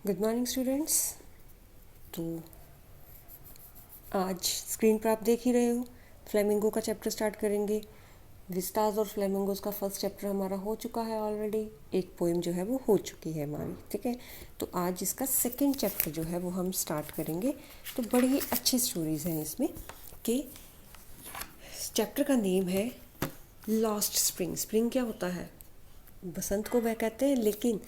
Good morning students. तो आज screen पर आप देख ही रहे हो, फ्लेमिंगो का चैप्टर स्टार्ट करेंगे। विस्टाज और फ्लेमिंगोज का फर्स्ट चैप्टर हमारा हो चुका है ऑलरेडी, एक पोएम जो है वो हो चुकी है हमारी, ठीक है। तो आज इसका सेकंड चैप्टर जो है वो हम स्टार्ट करेंगे। तो बड़ी ही अच्छी स्टोरीज़ हैं इसमें कि चैप्टर का नेम है लॉस्ट स्प्रिंग। स्प्रिंग क्या होता है? बसंत को वह कहते हैं, लेकिन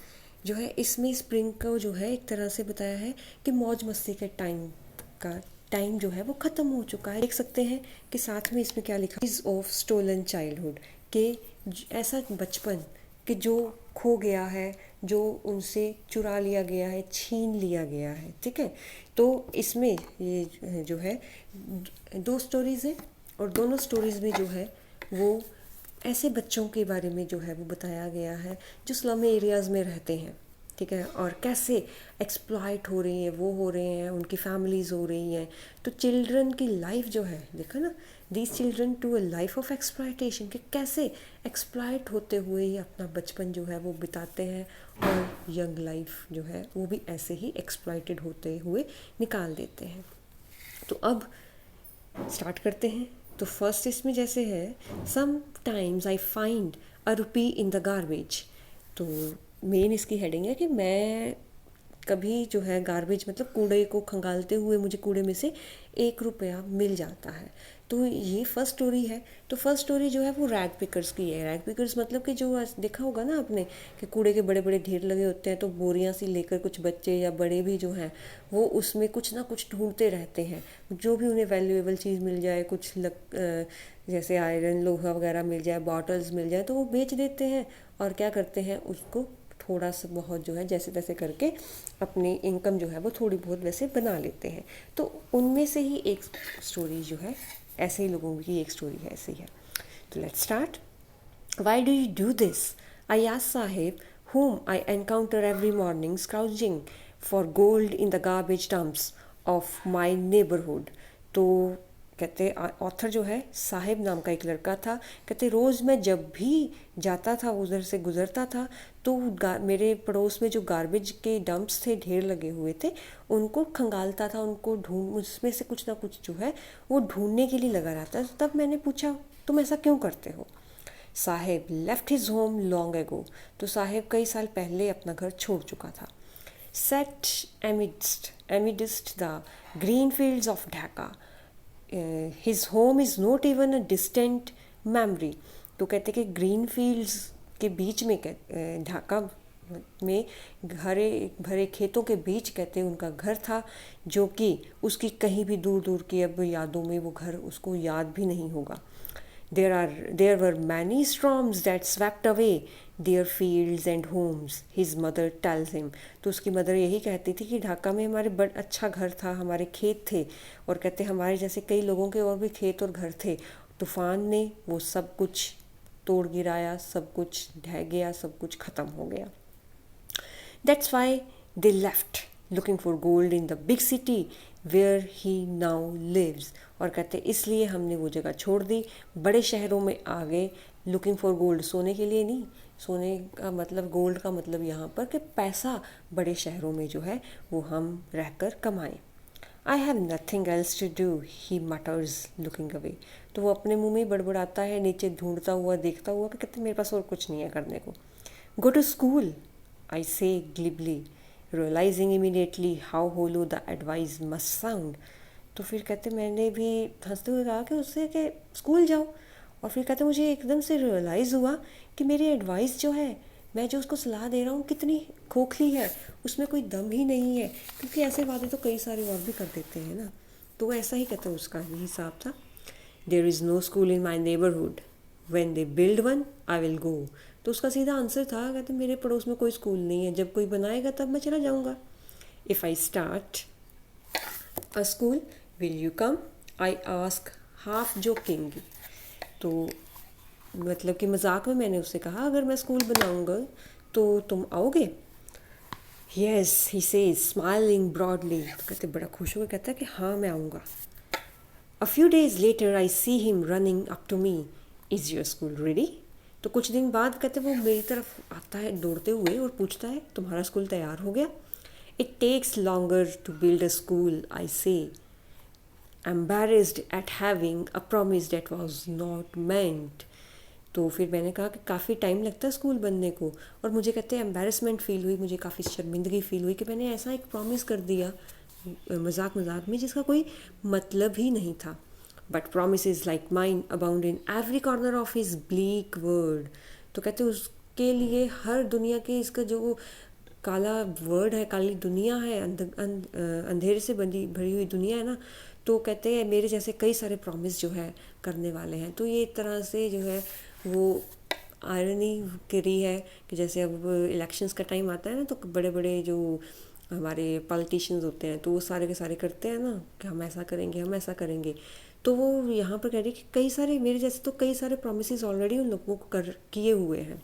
जो है इसमें स्प्रिंग को जो है एक तरह से बताया है कि मौज मस्ती के टाइम जो है वो ख़त्म हो चुका है। देख सकते हैं कि साथ में इसमें क्या लिखा, इज ऑफ स्टोलन चाइल्डहुड, कि ऐसा बचपन कि जो खो गया है, जो उनसे चुरा लिया गया है, छीन लिया गया है, ठीक है। तो इसमें ये जो है दो स्टोरीज़ हैं और दोनों स्टोरीज़ में जो है वो ऐसे बच्चों के बारे में जो है वो बताया गया है जो स्लम एरियाज़ में रहते हैं, ठीक है, और कैसे एक्सप्लॉइट हो रही है, वो हो रहे हैं, उनकी फैमिलीज़ हो रही हैं। तो चिल्ड्रन की लाइफ जो है, देखा ना, these children to a life of exploitation, कि कैसे एक्सप्लॉइट होते हुए ही अपना बचपन जो है वो बिताते हैं और यंग लाइफ जो है वो भी ऐसे ही एक्सप्लॉइटेड होते हुए निकाल देते हैं। तो अब स्टार्ट करते हैं। तो फर्स्ट इसमें जैसे है, sometimes I find a rupee in the garbage. तो मेन इसकी हेडिंग है कि मैं कभी जो है गार्बेज मतलब कूड़े को खंगालते हुए मुझे कूड़े में से 1 रुपया मिल जाता है। तो ये फर्स्ट स्टोरी है। तो फर्स्ट स्टोरी जो है वो रैग पिकर्स की है। रैग पिकर्स मतलब कि जो देखा होगा ना आपने कि कूड़े के बड़े बड़े ढेर लगे होते हैं, तो बोरियां सी लेकर कुछ बच्चे या बड़े भी जो हैं वो उसमें कुछ ना कुछ ढूंढते रहते हैं, जो भी उन्हें वैल्यूएबल चीज़ मिल जाए, कुछ जैसे आयरन लोहा वगैरह मिल जाए, बॉटल्स मिल जाए, तो वो बेच देते हैं और क्या करते हैं, उसको थोड़ा सा बहुत जो है जैसे तैसे करके अपनी इनकम जो है वो थोड़ी बहुत वैसे बना लेते हैं। तो उनमें से ही एक स्टोरी जो है, ऐसे ही लोगों की एक स्टोरी है, ऐसे ही है। तो let's start. Why do you do this? I asked Sahib, whom I encounter every morning scrounging for gold in the garbage dumps of my neighborhood. तो कहते ऑथर जो है साहिब नाम का एक लड़का था। कहते रोज़ मैं जब भी जाता था, उधर से गुज़रता था, तो मेरे पड़ोस में जो गार्बेज के डंप्स थे, ढेर लगे हुए थे, उनको खंगालता था, उनको ढूंढ, उसमें से कुछ ना कुछ जो है वो ढूंढने के लिए लगा रहता था। तब मैंने पूछा, तुम ऐसा क्यों करते हो? Saheb left his home long ago. तो साहेब कई साल पहले अपना घर छोड़ चुका था। Set amidst the green fields of Dhaka, his home is not even a distant memory. तो कहते कि ग्रीन फील्ड्स के बीच में ढाका में हरे भरे खेतों के बीच कहते उनका घर था, जो कि उसकी कहीं भी दूर दूर की अब यादों में वो घर उसको याद भी नहीं होगा। There were many storms that swept away their fields and homes, his mother tells him. तो उसकी मदर यही कहती थी कि ढाका में हमारे बड़ा अच्छा घर था, हमारे खेत थे, और कहते हमारे जैसे कई लोगों के और भी खेत और घर थे। तूफान ने वो सब कुछ तोड़ गिराया, सब कुछ ढह गया, सब कुछ ख़त्म हो गया। That's why they left looking for gold in the big city where he now lives. और कहते इसलिए हमने वो जगह छोड़ दी, बड़े शहरों में आ गए। लुकिंग फॉर गोल्ड, सोने के लिए नहीं, सोने का मतलब, गोल्ड का मतलब यहाँ पर कि पैसा बड़े शहरों में जो है वो हम रहकर कमाएं। I have nothing else to do, he mutters looking away. तो वो अपने मुंह में बड़बड़ाता है, नीचे ढूंढता हुआ, देखता हुआ कि कहते मेरे पास और कुछ नहीं है करने को। Go to school, I say glibly, realizing immediately how hollow the advice must sound. तो फिर कहते मैंने भी हंसते हुए कहा कि उससे कि स्कूल जाओ। और फिर कहते मुझे एकदम से रियलाइज़ हुआ कि मेरी एडवाइस जो है, मैं जो उसको सलाह दे रहा हूँ, कितनी खोखली है, उसमें कोई दम ही नहीं है, क्योंकि ऐसे वादे तो कई सारे और भी कर देते हैं ना। तो ऐसा ही कहते उसका भी हिसाब था। There is no school in my neighbourhood, when they build one I will go. तो उसका सीधा आंसर था, कहते मेरे पड़ोस में कोई स्कूल नहीं है, जब कोई बनाएगा तब मैं चला जाऊँगा। If I start a school will you come, I ask half joking. तो मतलब कि मजाक में मैंने उससे कहा, अगर मैं स्कूल बनाऊँगा तो तुम आओगे? Yes he says smiling broadly. तो कहते बड़ा खुश होकर कहता है कि हाँ मैं आऊँगा। A few days later I see him running up to me. Is your school ready? तो कुछ दिन बाद कहते वो मेरी तरफ आता है दौड़ते हुए और पूछता है तुम्हारा स्कूल तैयार हो गया? It takes longer to build a school, I say, embarrassed at having a promise that was not meant. तो फिर मैंने कहा कि काफ़ी टाइम लगता है स्कूल बनने को, और मुझे कहते हैं एम्बेरसमेंट फ़ील हुई, मुझे काफ़ी शर्मिंदगी फ़ील हुई कि मैंने ऐसा एक प्रॉमिस कर दिया मजाक मजाक में जिसका कोई मतलब ही नहीं था. But promises is like mine abound in every corner of his bleak word. तो कहते उसके लिए हर दुनिया के इसका जो काला वर्ड है, काली दुनिया है, अंधेरे से बनी भरी हुई दुनिया है ना, तो कहते हैं मेरे जैसे कई सारे प्रॉमिस जो है करने वाले हैं. तो ये एक तरह से जो है वो आयरनी करी है कि जैसे अब इलेक्शंस का टाइम आता है ना, तो बड़े बड़े जो हमारे पॉलिटिशियंस होते हैं तो वो सारे के सारे करते हैं ना कि हम ऐसा करेंगे, हम ऐसा करेंगे. तो वो यहाँ पर कह रही कि कई सारे मेरे जैसे तो कई सारे प्रोमिस ऑलरेडी उन लोगों को कर किए हुए हैं.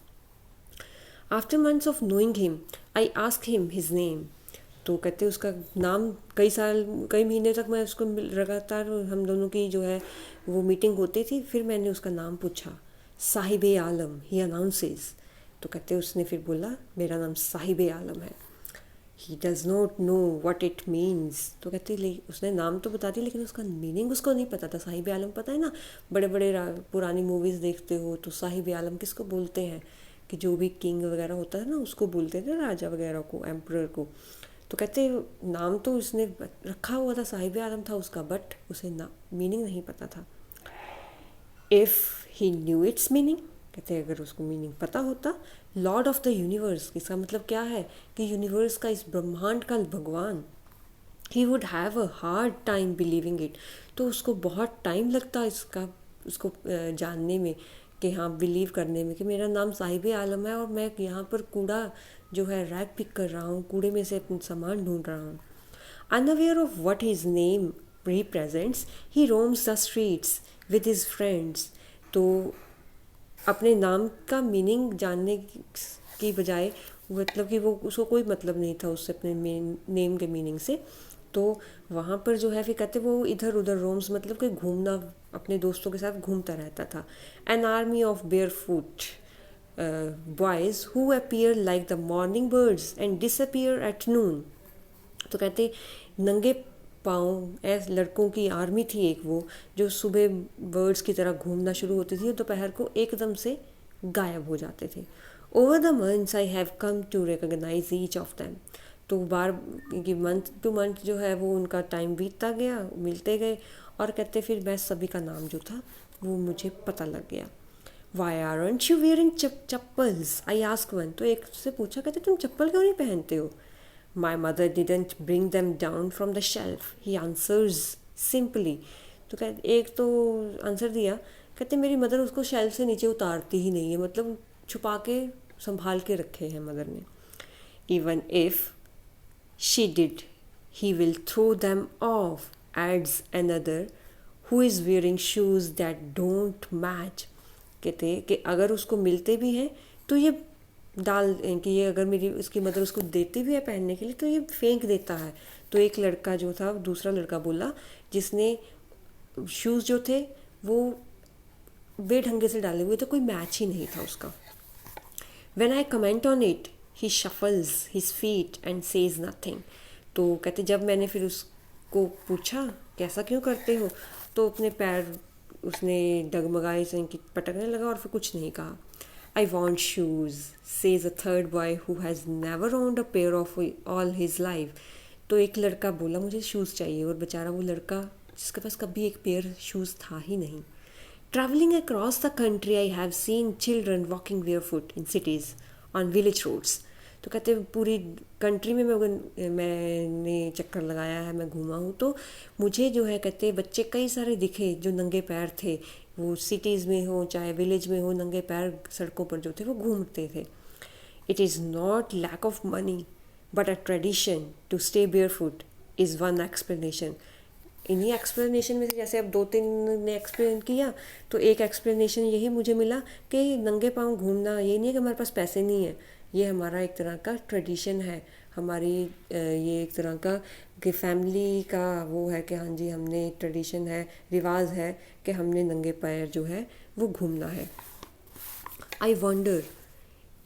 After months of knowing him I ask him his name. तो कहते उसका नाम कई महीने तक मैं उसको लगातार हम दोनों की जो है वो मीटिंग होती थी. फिर मैंने उसका नाम पूछा. साहिब आलम ही अनाउंसेस. तो कहते उसने फिर बोला मेरा नाम साहिब आलम है. He does not know what it means. तो कहते उसने नाम तो बता दिया लेकिन उसका मीनिंग उसको नहीं पता था. साहिब आलम पता है ना, बड़े बड़े पुरानी मूवीज़ देखते हो तो साहिब आलम किसको बोलते हैं कि जो भी किंग वगैरह होता है ना उसको बोलते थे, राजा वगैरह को, एम्परर को. तो कहते नाम तो उसने रखा हुआ था, साहिब आलम था उसका, बट उसे मीनिंग नहीं पता था. If he new it's meaning, कहते हैं अगर उसको मीनिंग पता होता. लॉर्ड ऑफ द यूनिवर्स, इसका मतलब क्या है कि यूनिवर्स का, इस ब्रह्मांड का भगवान. He would have a hard time believing it. तो उसको बहुत टाइम लगता इसका उसको जानने में कि हाँ बिलीव करने में कि मेरा नाम साहिब आलम है और मैं यहाँ पर कूड़ा जो है रैग पिक कर रहा हूँ, कूड़े में से अपना सामान ढूंढ रहा हूँ. Unaware of what his name represents he roams the streets with his friends. तो अपने नाम का मीनिंग जानने की बजाय, मतलब कि वो उसको कोई मतलब नहीं था उससे अपने नेम के मीनिंग से. तो वहाँ पर जो है फिर कहते वो इधर उधर रोम्स, मतलब कि घूमना, अपने दोस्तों के साथ घूमता रहता था. An army of bear foot boys who appear like the morning birds and disappear at noon. तो कहते नंगे पाँव ऐसे लड़कों की आर्मी थी एक, वो जो सुबह बर्ड्स की तरह घूमना शुरू होती थी और दोपहर को एकदम से गायब हो जाते थे. Over the months I have come to recognise each of them. तो बार कि मंथ टू मंथ जो है वो उनका टाइम बीतता गया, मिलते गए, और कहते फिर मैं सभी का नाम जो था वो मुझे पता लग गया. Why aren't you wearing chappals, I ask one. तो एक से पूछा, कहते तुम चप्पल क्यों नहीं पहनते हो. My mother didn't bring them down from the shelf, he answers simply. तो कहते एक तो आंसर दिया, कहते मेरी मदर उसको शेल्फ से नीचे उतारती ही नहीं है, मतलब छुपा के संभाल के रखे हैं मदर ने. Even if she did, he will throw them off, adds another who is wearing shoes that don't match. कहते कि अगर उसको मिलते भी हैं तो ये डाल कि ये अगर मेरी उसकी मदर उसको देती भी है पहनने के लिए तो ये फेंक देता है. तो एक लड़का जो था, दूसरा लड़का बोला जिसने शूज़ जो थे वो बेढंगे से डाले हुए थे, कोई मैच ही नहीं था उसका. When I comment on it he shuffles his feet and says nothing. तो कहते जब मैंने फिर उसको पूछा कैसा क्यों करते हो, तो अपने पैर उसने डगमगाए से पटकने लगा और फिर कुछ नहीं कहा. I want shoes, says a third boy who has never owned a pair of all his life. तो एक लड़का बोला मुझे शूज़ चाहिए, और बेचारा वो लड़का जिसके पास कभी एक पेयर शूज़ था ही नहीं. Traveling across the country, I have seen children walking barefoot in cities on village roads. तो कहते पूरी कंट्री में मैंने चक्कर लगाया है, मैं घूमा हूँ, तो मुझे जो है कहते बच्चे कई सारे दिखे जो नंगे पैर थे, वो सिटीज़ में हो चाहे विलेज में हो, नंगे पैर सड़कों पर जो थे वो घूमते थे. It is not lack of money but a tradition to stay barefoot is one explanation. इन्हीं एक्सप्लेनेशन में से जैसे अब दो तीन ने एक्सप्लेन किया, तो एक एक्सप्लेनेशन यही मुझे मिला कि नंगे पाँव घूमना ये नहीं है कि हमारे पास पैसे नहीं है, ये हमारा एक तरह का ट्रेडिशन है, हमारी ये एक तरह का कि फैमिली का वो है कि हाँ जी हमने ट्रेडिशन है, रिवाज है कि हमने नंगे पैर जो है वो घूमना है. I wonder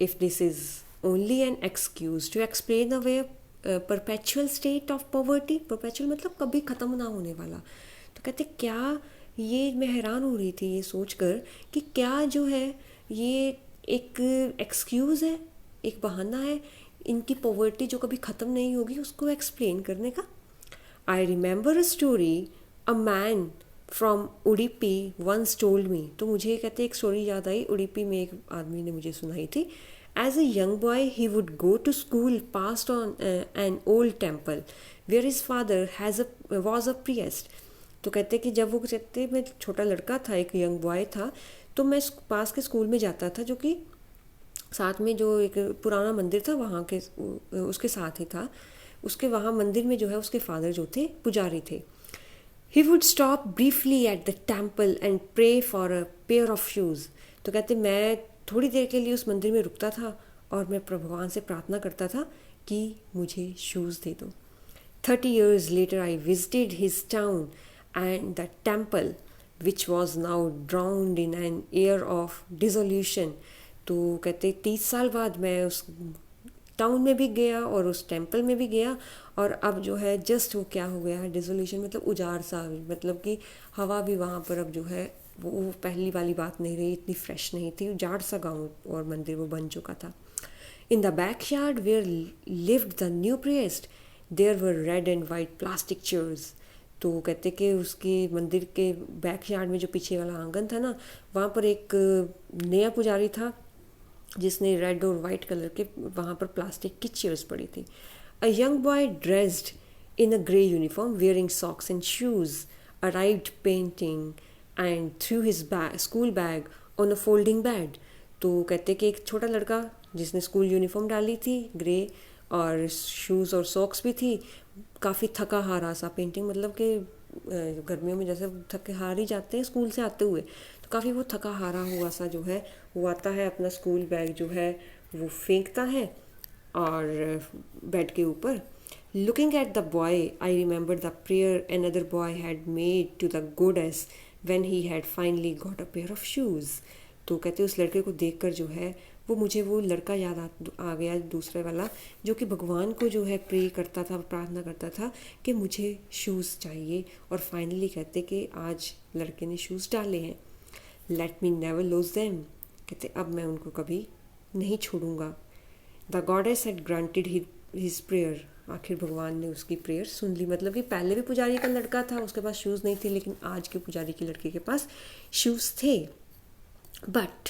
if this is only an excuse to explain away perpetual state of poverty, perpetual मतलब कभी ख़त्म ना होने वाला। तो कहते क्या, ये मैं हैरान हो रही थी ये सोचकर कि क्या जो है ये एक एक्सक्यूज़ है, एक बहाना है इनकी पॉवर्टी जो कभी ख़त्म नहीं होगी उसको एक्सप्लेन करने का। I remember a story a man from Udupi once told me. तो मुझे कहते एक स्टोरी याद आई, उडुपी में एक आदमी ने मुझे सुनाई थी। As a young boy he would go to school past on an old temple where his father was a priest. तो कहते कि जब वो कहते मैं छोटा लड़का था, एक यंग बॉय था, तो मैं पास के स्कूल में जाता था जो कि साथ में जो एक पुराना मंदिर था वहाँ के उसके साथ ही था। उसके वहाँ मंदिर में जो है उसके फादर जो थे पुजारी थे। He would stop briefly at the temple and pray for a pair of shoes. तो कहते मैं थोड़ी देर के लिए उस मंदिर में रुकता था और मैं भगवान से प्रार्थना करता था कि मुझे शूज़ दे दो। 30 years later I visited his town and the temple which was now drowned in an air of dissolution। तो कहते 30 साल बाद मैं उस टाउन में भी गया और उस टेम्पल में भी गया, और अब जो है जस्ट वो क्या हो गया है, डिसोल्यूशन मतलब उजाड़ सा, मतलब कि हवा भी वहाँ पर अब जो है वो पहली वाली बात नहीं रही, इतनी फ्रेश नहीं थी, उजाड़ सा गाँव और मंदिर वो बन चुका था। In the backyard where lived the new priest there were red and white plastic chairs. तो कहते कि उसके मंदिर के बैक यार्ड में जो पीछे वाला आंगन था ना, वहाँ पर एक नया पुजारी था जिसने रेड और वाइट कलर के वहाँ पर प्लास्टिक की चेयर्स पड़ी थी। अ young boy dressed in a grey uniform wearing socks and shoes arrived painting and through his school bag on a folding bed. तो कहते कि एक छोटा लड़का जिसने स्कूल यूनिफॉर्म डाली थी ग्रे और शूज़ और सॉक्स भी थी, काफ़ी थका हारा सा, पेंटिंग मतलब कि गर्मियों में जैसे थके हार ही जाते हैं स्कूल से आते हुए, तो काफ़ी वो थका हारा हुआ सा जो है वो आता है, अपना स्कूल बैग जो है वो फेंकता है और बेड के ऊपर। Looking at the boy I remember the prayer another boy had made to the goddess when he had finally got a pair of shoes. तो कहते उस लड़के को देखकर जो है वो मुझे वो लड़का याद आ गया दूसरे वाला, जो कि भगवान को जो है प्रे करता था, प्रार्थना करता था कि मुझे शूज़ चाहिए, और फाइनली कहते कि आज लड़के ने शूज़ डाले हैं। Let me never lose them. कहते अब मैं उनको कभी नहीं छोड़ूंगा। The goddess had granted his prayer. आखिर भगवान ने उसकी प्रेयर सुन ली, मतलब कि पहले भी पुजारी का लड़का था उसके पास शूज़ नहीं थे, लेकिन आज के पुजारी के लड़के के पास शूज़ थे। But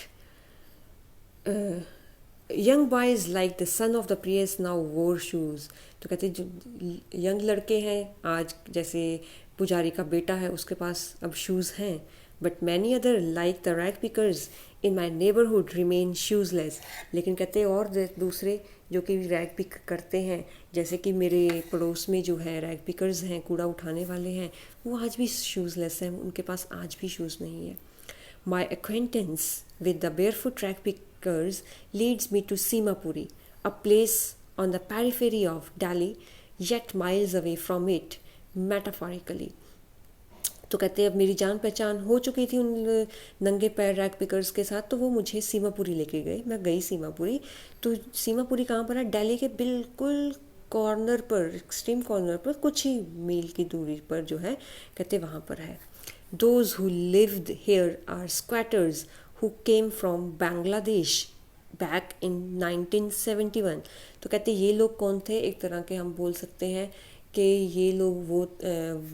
young boys like the son of the priest now wore shoes. तो कहते जो यंग लड़के हैं आज, जैसे पुजारी का बेटा है उसके पास अब शूज़ हैं, but many other like the rag pickers in my neighbourhood remain shoeless. लेकिन कहते और दूसरे जो कि रैग पिक करते हैं, जैसे कि मेरे पड़ोस में जो है रैग पिकर्स हैं, कूड़ा उठाने वाले हैं, वो आज भी शूज़लेस हैं, उनके पास आज भी शूज़ नहीं है। My acquaintance with the barefoot rag pickers leads me to Simapuri, a place on the periphery of Delhi, yet miles away from it, metaphorically. तो कहते अब मेरी जान पहचान हो चुकी थी उन नंगे पैर रैग पिकर्स के साथ, तो वो मुझे सीमापुरी लेके गए। मैं गई सीमापुरी। तो सीमापुरी कहाँ पर है? दिल्ली के बिल्कुल कॉर्नर पर, एक्सट्रीम कॉर्नर पर, कुछ ही मील की दूरी पर जो है, कहते वहाँ पर है। Those who lived here are squatters who came from Bangladesh back in 1971। तो कहते ये लोग कौन थे? एक तरह के हम बोल सकते हैं कि ये लोग वो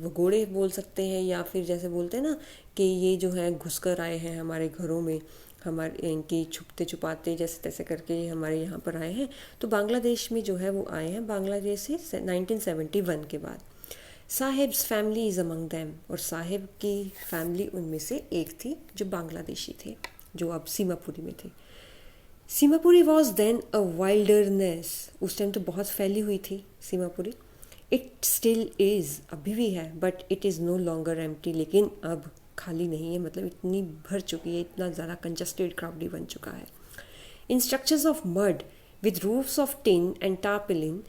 भगोड़े बोल सकते हैं, या फिर जैसे बोलते हैं ना कि ये जो है घुसकर आए हैं हमारे घरों में, हमारे इनकी छुपते छुपाते जैसे तैसे करके ये हमारे यहाँ पर आए हैं। तो बांग्लादेश में जो है वो आए हैं, बांग्लादेश से 1971 के बाद। Sahibs family is among them. और साहिब की फैमिली उनमें से एक थी जो बांग्लादेशी थे, जो अब सीमापुरी में थे। Seemapuri was then a wilderness. उस टाइम तो बहुत फैली हुई थी सीमापुरी। इट स्टिल इज़, अभी भी है, but it is no longer empty. लेकिन अब खाली नहीं है, मतलब इतनी भर चुकी है, इतना ज़्यादा कंजस्टेड क्राउडी बन चुका है। In structures of mud with roofs of tin and tarpaulin,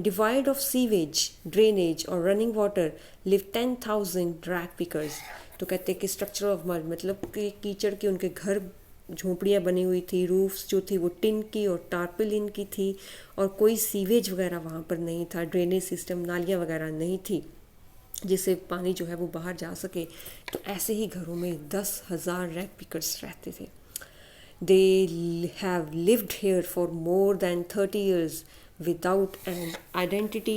devoid of sewage, drainage or running water, live 10,000 rag pickers। तो कहते हैं कि स्ट्रक्चर ऑफ मड मतलब कि कीचड़ के उनके घर झोंपड़ियाँ बनी हुई थी, रूफ्स जो थी वो टिन की और टारपेलिन की थी, और कोई सीवेज वगैरह वहाँ पर नहीं था, ड्रेनेज सिस्टम, नालियाँ वगैरह नहीं थी जिससे पानी जो है वो बाहर जा सके। तो ऐसे ही घरों में 10,000 रैग पिकर्स रहते थे। They have lived here for more than 30 years without an identity,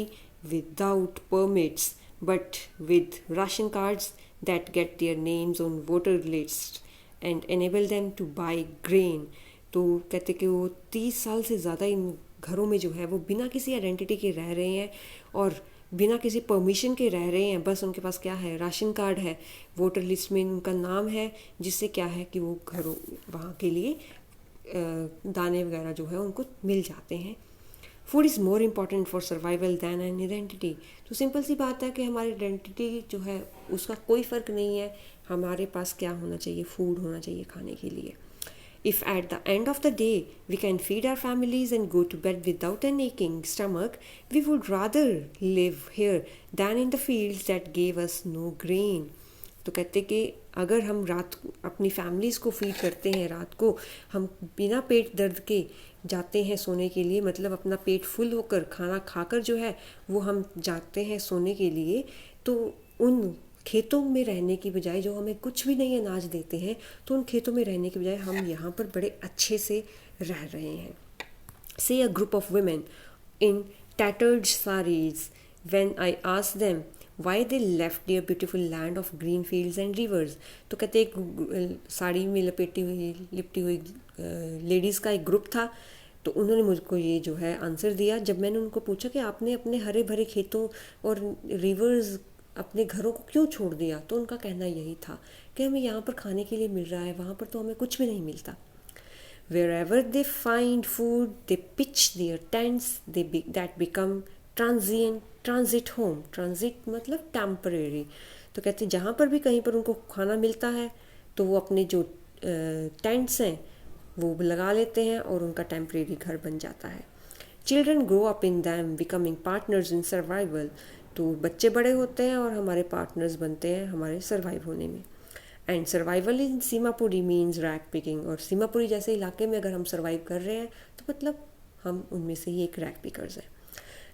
without permits, but with ration cards that get their names on voter lists and enable them to buy grain. तो कहते कि वो 30 साल से ज़्यादा इन घरों में जो है वो बिना किसी आइडेंटिटी के रह रहे हैं और बिना किसी परमिशन के रह रहे हैं। बस उनके पास क्या है, राशन कार्ड है, वोटर लिस्ट में उनका नाम है, जिससे क्या है कि वो घरों वहाँ के लिए दाने वगैरह जो है उनको मिल जाते हैं। Food is more important for survival than an identity. तो सिंपल सी बात है कि हमारी आइडेंटिटी जो है उसका कोई फ़र्क नहीं है, हमारे पास क्या होना चाहिए, फूड होना चाहिए खाने के लिए। If at the end of the day we can feed our families and go to bed without an aching stomach, we would rather live here than in the fields that gave us no grain. तो कहते कि अगर हम रात अपनी families को feed करते हैं, रात को हम बिना पेट दर्द के जाते हैं सोने के लिए, मतलब अपना पेट फुल होकर खाना खाकर जो है वो हम जाते हैं सोने के लिए, तो उन खेतों में रहने की बजाय जो हमें कुछ भी नहीं अनाज देते हैं, तो उन खेतों में रहने की बजाय हम यहाँ पर बड़े अच्छे से रह रहे हैं। Say a group of women in tattered saris when I asked them why they left their beautiful land of green fields and rivers. तो कहते एक साड़ी में लिपटी हुई लेडीज़ का एक ग्रुप था, तो उन्होंने मुझको ये जो है आंसर दिया जब मैंने उनको पूछा कि आपने अपने हरे भरे खेतों और रिवर्स अपने घरों को क्यों छोड़ दिया। तो उनका कहना यही था कि हमें यहाँ पर खाने के लिए मिल रहा है, वहाँ पर तो हमें कुछ भी नहीं मिलता। Wherever they find food, they pitch their tents, that become transit home. Transit मतलब temporary। तो कहते हैं जहाँ पर भी कहीं पर उनको खाना मिलता है तो वो अपने जो टेंट्स हैं वो लगा लेते हैं और उनका टेम्परेरी घर बन जाता है। Children grow up in them, becoming partners in survival. तो बच्चे बड़े होते हैं और हमारे पार्टनर्स बनते हैं हमारे सर्वाइव होने में। And survival in Seemapuri means rag picking. और सीमापुरी जैसे इलाके में अगर हम सर्वाइव कर रहे हैं तो मतलब हम उनमें से ही एक रैग पिकर्स हैं।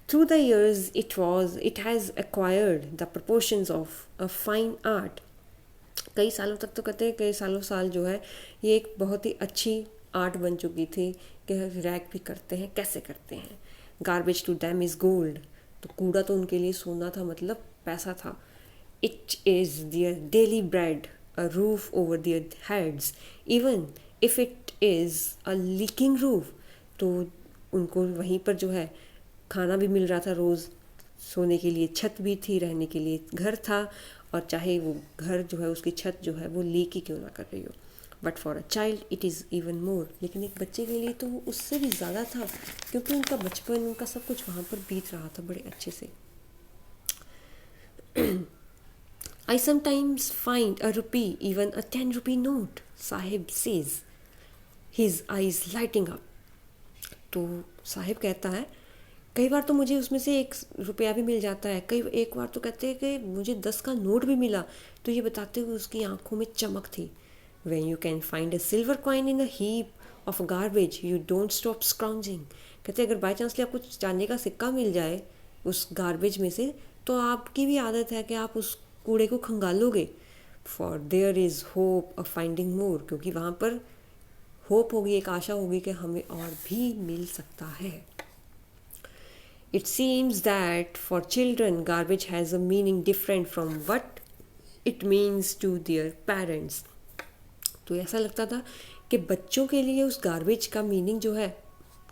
Through the years it has acquired the proportions of a fine art. कई सालों तक तो कहते हैं, कई सालों साल जो है ये एक बहुत ही अच्छी आर्ट बन चुकी थी कि रैग भी करते हैं, कैसे करते हैं। Garbage to them is gold. तो कूड़ा तो उनके लिए सोना था, मतलब पैसा था। It is their daily bread, a roof over their heads, even if it is a leaking roof. तो उनको वहीं पर जो है खाना भी मिल रहा था रोज़, सोने के लिए छत भी थी, रहने के लिए घर था, और चाहे वो घर जो है उसकी छत जो है वो लीक ही क्यों ना कर रही हो। But for a child it is even more. लेकिन एक बच्चे के लिए तो वो उससे भी ज़्यादा था, क्योंकि उनका बचपन, उनका सब कुछ वहाँ पर बीत रहा था बड़े अच्छे से। I sometimes find a rupee, even a 10 rupee note, Sahib says, his eyes lighting up. तो साहिब कहता है कई बार तो मुझे उसमें से 1 रुपया भी मिल जाता है। एक बार तो कहते हैं कि मुझे 10 का नोट भी मिला, तो ये बताते हुए उसकी आंखों में चमक थी। When you can find a silver coin in a heap of garbage, you don't stop scrounging. कहते हैं अगर बाई चांसली आपको चांदी का सिक्का मिल जाए उस गार्बेज में से, तो आपकी भी आदत है कि आप उस कूड़े को खंगालोगे। For there is hope of finding more, क्योंकि वहाँ पर होप होगी, एक आशा होगी कि हमें और भी मिल सकता है। It seems that for children, garbage has a meaning different from what it means to their parents. तो ऐसा लगता था कि बच्चों के लिए उस गार्बेज का मीनिंग जो है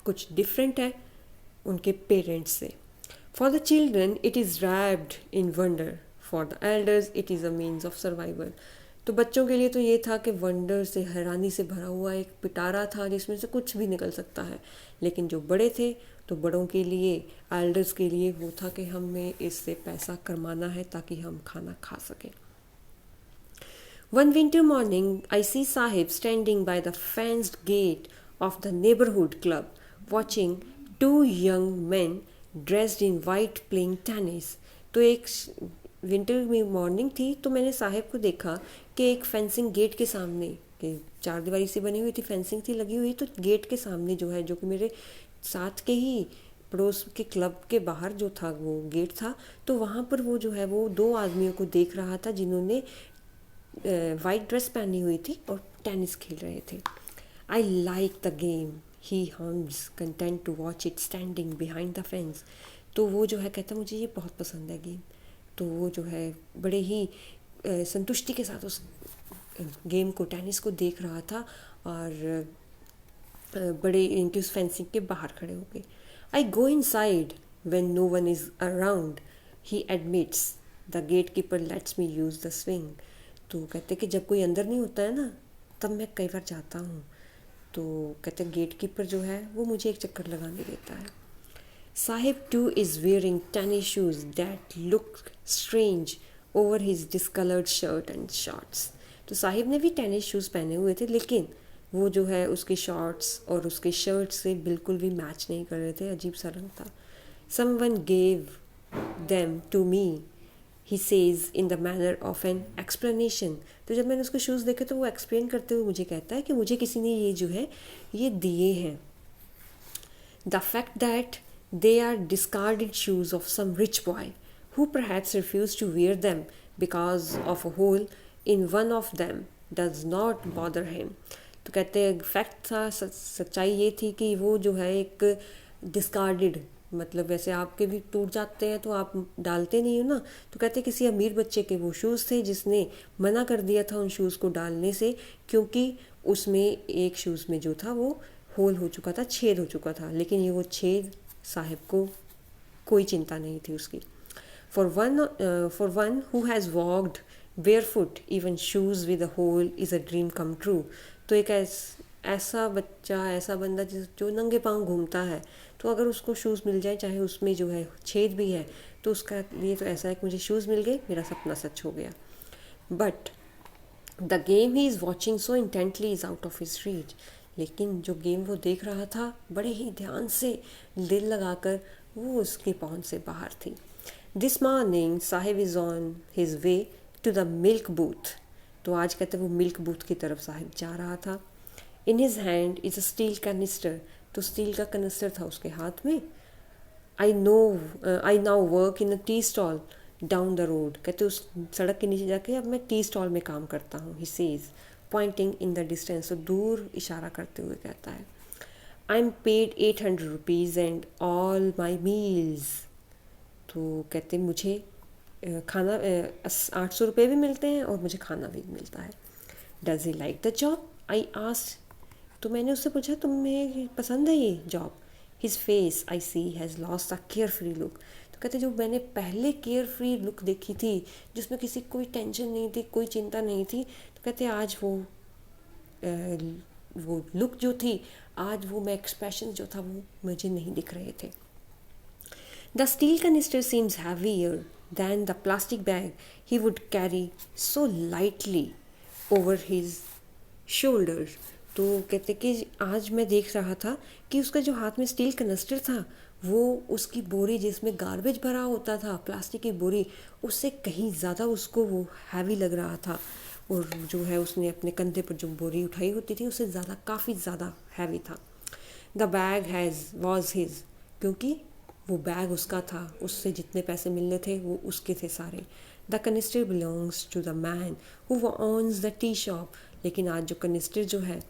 कुछ डिफरेंट है उनके पेरेंट्स से। For the children it is wrapped in wonder, for the elders it is a means of survival. तो बच्चों के लिए तो ये था कि वंडर से, हैरानी से भरा हुआ एक पिटारा था जिसमें से कुछ भी निकल सकता है। लेकिन जो बड़े थे तो बड़ों के लिए, एल्डर्स के लिए वो था कि हमें इससे पैसा कमाना है ताकि हम खाना खा सकें। One winter morning, I see Sahib standing by the fenced gate of the neighborhood club, watching 2 young men dressed in white playing tennis. तो एक विंटर में मॉर्निंग थी, तो मैंने साहिब को देखा कि एक फेंसिंग गेट के सामने, के चार दीवारी से बनी हुई थी, फेंसिंग थी लगी हुई, तो गेट के सामने जो है, जो कि मेरे साथ के ही पड़ोस के क्लब के बाहर जो था वो गेट था, तो वहाँ पर वो जो है वो दो आदमियों को देख रहा था जिन्होंने वाइट ड्रेस पहनी हुई थी और टेनिस खेल रहे थे. I like the game, he hums content to watch it standing behind the fence. तो वो जो है कहता मुझे ये बहुत पसंद है गेम. तो वो जो है बड़े ही संतुष्टि के साथ उस गेम को, टेनिस को देख रहा था, और बड़े इनकी उस फेंसिंग के बाहर खड़े हो गए. I go inside when no one is around, he admits, the gatekeeper lets me use the swing. तो कहते कि जब कोई अंदर नहीं होता है ना, तब मैं कई बार जाता हूँ. तो कहते गेट कीपर जो है वो मुझे एक चक्कर लगाने देता है. Sahib two is wearing tennis shoes that look strange over his discoloured shirt and shorts. तो साहिब ने भी टेनिस शूज़ पहने हुए थे, लेकिन वो जो है उसके शॉर्ट्स और उसके शर्ट से बिल्कुल भी मैच नहीं कर रहे थे, अजीब सा रंग था. Someone gave them to me, he says in the manner of an explanation. तो जब मैंने उसके शूज़ देखे तो वो एक्सप्लेन करते हुए मुझे कहता है कि मुझे किसी ने ये जो है ये दिए हैं. The fact that they are discarded shoes of some rich boy who perhaps refused to wear them because of a hole in one of them does not bother him. तो कहते हैं फैक्ट था, सच्चाई ये थी कि वो जो है एक डिस्कार्डेड, मतलब वैसे आपके भी टूट जाते हैं तो आप डालते नहीं हो ना, तो कहते किसी अमीर बच्चे के वो शूज़ थे जिसने मना कर दिया था उन शूज़ को डालने से, क्योंकि उसमें एक शूज़ में जो था वो होल हो चुका था, छेद हो चुका था. लेकिन ये वो छेद साहिब को कोई चिंता नहीं थी उसकी. For one who has walked barefoot even shoes with a hole is a dream come true. तो एक ऐसा बच्चा, ऐसा बंदा जो नंगे पाँव घूमता है, तो अगर उसको शूज़ मिल जाए चाहे उसमें जो है छेद भी है, तो उसका लिए तो ऐसा है कि मुझे शूज़ मिल गए, मेरा सपना सच हो गया. But the game he is watching so intently is out of his reach. लेकिन जो गेम वो देख रहा था बड़े ही ध्यान से, दिल लगाकर, वो उसके पहुंच से बाहर थी. This morning Saheb is on his way to the milk booth. तो आज कहते वो मिल्क बूथ की तरफ साहिब जा रहा था. In his hand is a steel canister. तो स्टील का कैनिस्टर था उसके हाथ में. I now work in a tea stall down the road. कहते उस सड़क के नीचे जाके अब मैं टी स्टॉल में काम करता हूँ. He says pointing in the distance. तो दूर इशारा करते हुए कहता है, I am paid 800 rupees and all my meals. तो कहते मुझे खाना 800 रुपये भी मिलते हैं और मुझे खाना भी मिलता है. Does he like the job, I asked. तो मैंने उससे पूछा तुम्हें पसंद है ये job. His face I see has lost a carefree look. तो कहते जो मैंने पहले केयर फ्री लुक देखी थी जिसमें किसी कोई टेंशन नहीं थी, कोई चिंता नहीं थी, तो कहते आज वो लुक जो थी, आज वो मैं एक्सप्रेशन जो था वो मुझे नहीं दिख रहे थे. The steel canister seems heavier than the plastic bag he would carry so lightly over his shoulders. तो कहते कि आज मैं देख रहा था कि उसका जो हाथ में स्टील कनस्टर था, वो उसकी बोरी जिसमें गार्बेज भरा होता था, प्लास्टिक की बोरी, उससे कहीं ज़्यादा उसको वो हैवी लग रहा था. और जो है उसने अपने कंधे पर जो बोरी उठाई होती थी उससे ज़्यादा, काफ़ी ज़्यादा हैवी था. The bag was his. क्योंकि वो बैग उसका था, उससे जितने पैसे मिलने थे वो उसके थे सारे. The canister belongs to the man who owns the tea shop. लेकिन आज जो कनिस्टर जो है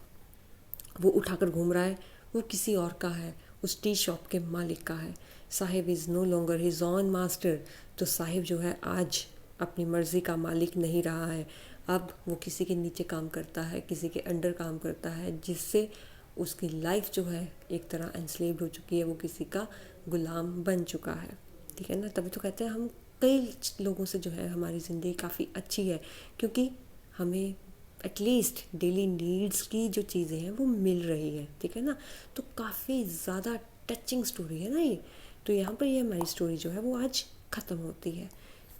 वो उठाकर घूम रहा है, वो किसी और का है, उस टी शॉप के मालिक का है. Saheb is no longer his own master. तो साहिब जो है आज अपनी मर्ज़ी का मालिक नहीं रहा है. अब वो किसी के नीचे काम करता है, किसी के अंडर काम करता है, जिससे उसकी लाइफ जो है एक तरह एंस्लेव्ड हो चुकी है, वो किसी का गुलाम बन चुका है. ठीक है ना. तभी तो कहते हैं हम कई लोगों से जो है हमारी ज़िंदगी काफ़ी अच्छी है, क्योंकि हमें एटलीस्ट डेली नीड्स की जो चीज़ें हैं वो मिल रही है. ठीक है ना. तो काफ़ी ज़्यादा टचिंग स्टोरी है ना ये. तो यहाँ पर ये हमारी स्टोरी जो है वो आज ख़त्म होती है.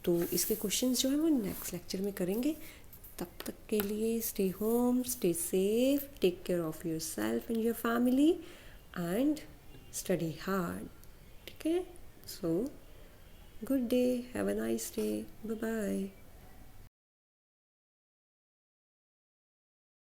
तो इसके क्वेश्चंस जो है वो नेक्स्ट लेक्चर में करेंगे. तब तक के लिए stay home, stay safe, take care of yourself and your family and study hard. ठीक है. So good day, have a nice day, bye bye.